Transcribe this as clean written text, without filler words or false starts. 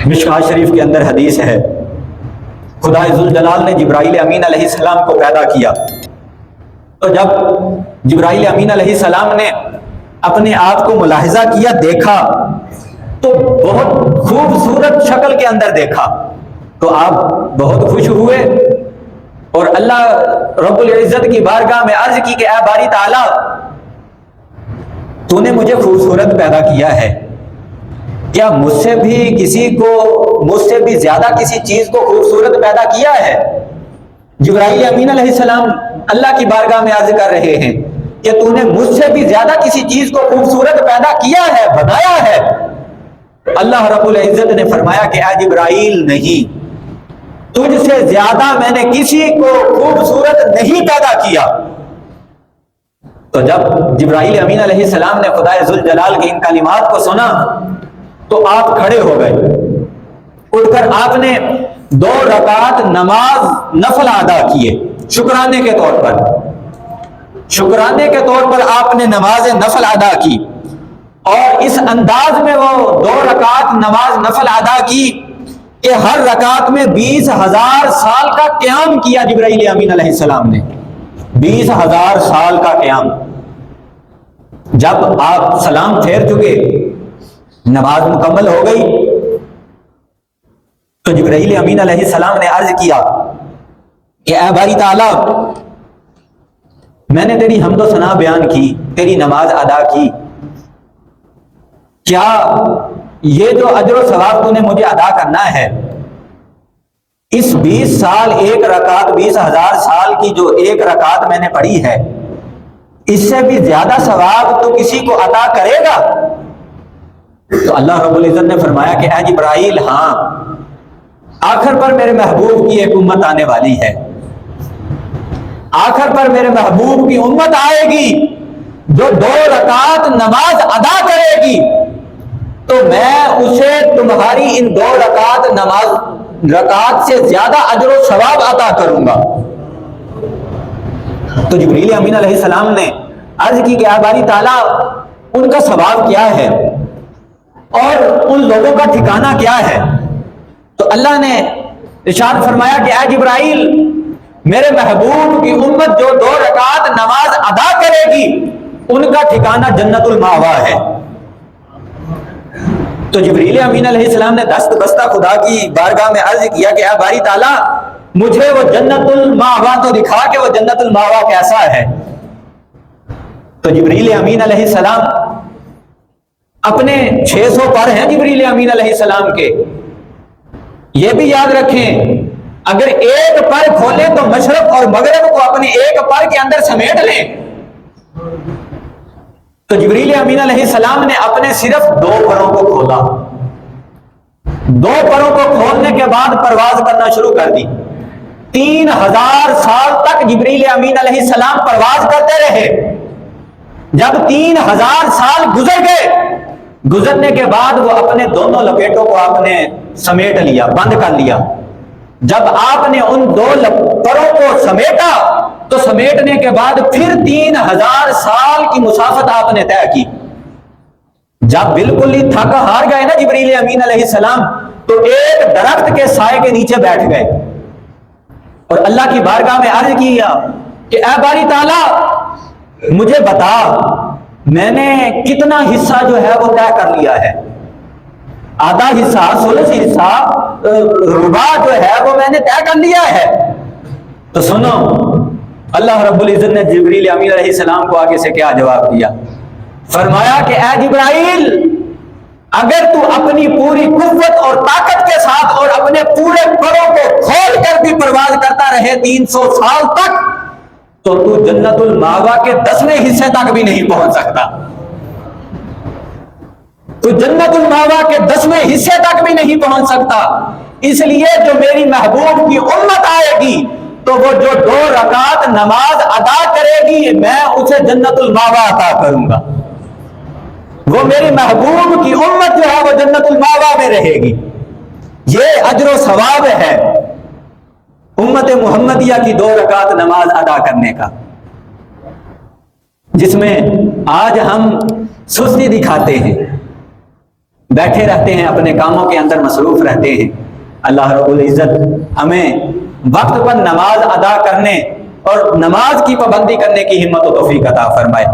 مشکوٰۃ شریف کے اندر حدیث ہے، خدا ذوالجلال نے جبرائیل امین علیہ السلام کو پیدا کیا تو جب جبرائیل امین علیہ السلام نے اپنے آپ کو ملاحظہ کیا، دیکھا تو بہت خوبصورت شکل کے اندر دیکھا تو آپ بہت خوش ہوئے اور اللہ رب العزت کی بارگاہ میں عرض کی کہ اے باری تعالیٰ، تو نے مجھے خوبصورت پیدا کیا ہے، کیا مجھ سے بھی زیادہ کسی چیز کو خوبصورت پیدا کیا ہے؟ جبرائیل امین علیہ السلام اللہ کی بارگاہ میں عرض کر رہے ہیں کہ تو نے مجھ سے بھی زیادہ کسی چیز کو خوبصورت پیدا کیا ہے، بنایا ہے؟ اللہ رب العزت نے فرمایا کہ اے جبرائیل، نہیں، تجھ سے زیادہ میں نے کسی کو خوبصورت نہیں پیدا کیا۔ تو جب جبرائیل امین علیہ السلام نے خدا ذوالجلال کے ان کلمات کو سنا تو آپ کھڑے ہو گئے، اٹھ کر آپ نے 2 رکعت نماز نفل ادا کیے، شکرانے کے طور پر آپ نے نماز نفل ادا کی، اور اس انداز میں وہ 2 رکعت نماز نفل ادا کی کہ ہر رکعت میں 20,000 سال کا قیام کیا جبرائیل امین علیہ السلام نے، 20,000 سال کا قیام۔ جب آپ سلام پھیر چکے، نماز مکمل ہو گئی تو جبرائیل امین علیہ السلام نے عرض کیا کہ اے باری تعالیٰ، میں نے تیری حمد و ثنا بیان کی، تیری نماز ادا کی، کیا یہ جو اجر و ثواب تو نے مجھے ادا کرنا ہے، اس 20 سال ایک رکعت، 20,000 سال کی جو ایک رکعت میں نے پڑھی ہے، اس سے بھی زیادہ ثواب تو کسی کو عطا کرے گا؟ تو اللہ رب العزت نے فرمایا کہ اے جبرائیل، ہاں، آخر پر میرے محبوب کی ایک امت آنے والی ہے، آخر پر میرے محبوب کی امت آئے گی جو 2 رکعت نماز ادا کرے گی، تو میں اسے تمہاری ان 2 رکعت سے زیادہ اجر و ثواب عطا کروں گا۔ تو جبرائیل امین علیہ السلام نے عرض کی کہ اے باری تعالیٰ، ان کا ثواب کیا ہے اور ان لوگوں کا ٹھکانہ کیا ہے؟ تو اللہ نے ارشاد فرمایا کہ اے جبرائیل، میرے محبوب کی امت جو 2 رکعت نماز ادا کرے گی، ان کا ٹھکانہ جنت المأویٰ ہے۔ تو جبرائیل امین علیہ السلام نے دست بستہ خدا کی بارگاہ میں عرض کیا کہ اے باری تعالیٰ، مجھے وہ جنت المأویٰ تو دکھا کہ وہ جنت المأویٰ کیسا ہے۔ تو جبرائیل امین علیہ السلام اپنے 600 پر ہیں جبرائیل امین علیہ السلام کے، یہ بھی یاد رکھیں، اگر ایک پر کھولیں تو مشرق اور مغرب کو اپنے ایک پر کے اندر سمیٹ لیں۔ تو جبرائیل امین علیہ السلام نے اپنے صرف 2 پروں کو کھولا، 2 پروں کو کھولنے کے بعد پرواز کرنا شروع کر دی۔ 3,000 سال تک جبرائیل امین علیہ السلام پرواز کرتے رہے۔ جب 3,000 سال گزر گئے، گزرنے کے بعد وہ اپنے دونوں لپیٹوں کو آپ نے سمیٹ لیا، بند کر لیا۔ جب آپ نے ان 2 پروں کو سمیٹا تو سمیٹنے کے بعد پھر 3,000 سال کی مسافت آپ نے طے کی۔ جب بالکل ہی تھک ہار گئے نا جبرائیل امین علیہ السلام، تو ایک درخت کے سائے کے نیچے بیٹھ گئے اور اللہ کی بارگاہ میں عرض کیا کہ اے باری تعالیٰ، مجھے بتا، میں نے کتنا حصہ جو ہے وہ طے کر لیا ہے؟ آدھا حصہ، ثلث حصہ، ربع جو ہے وہ میں نے طے کر لیا ہے۔ تو سنو، اللہ رب العزت نے جبرائیل امین علیہ السلام کو آگے سے کیا جواب دیا؟ فرمایا کہ اے جبرائیل، اگر تو اپنی پوری قوت اور طاقت کے ساتھ اور اپنے پورے پروں کو کھول کر بھی پرواز کرتا رہے 300 سال تک، تو جنت المأویٰ کے 10ویں حصے تک بھی نہیں پہنچ سکتا۔ تو جنت المأویٰ کے 10ویں حصے تک بھی نہیں پہنچ سکتا۔ اس لیے جو میری محبوب کی امت آئے گی تو وہ جو 2 رکعت نماز ادا کرے گی، میں اسے جنت المأویٰ عطا کروں گا۔ وہ میری محبوب کی امت جو ہے وہ جنت المأویٰ میں رہے گی۔ یہ اجر و ثواب ہے امت محمدیہ کی 2 رکعت نماز ادا کرنے کا، جس میں آج ہم سستی دکھاتے ہیں، بیٹھے رہتے ہیں، اپنے کاموں کے اندر مصروف رہتے ہیں۔ اللہ رب العزت ہمیں وقت پر نماز ادا کرنے اور نماز کی پابندی کرنے کی ہمت و توفیق عطا فرمائے۔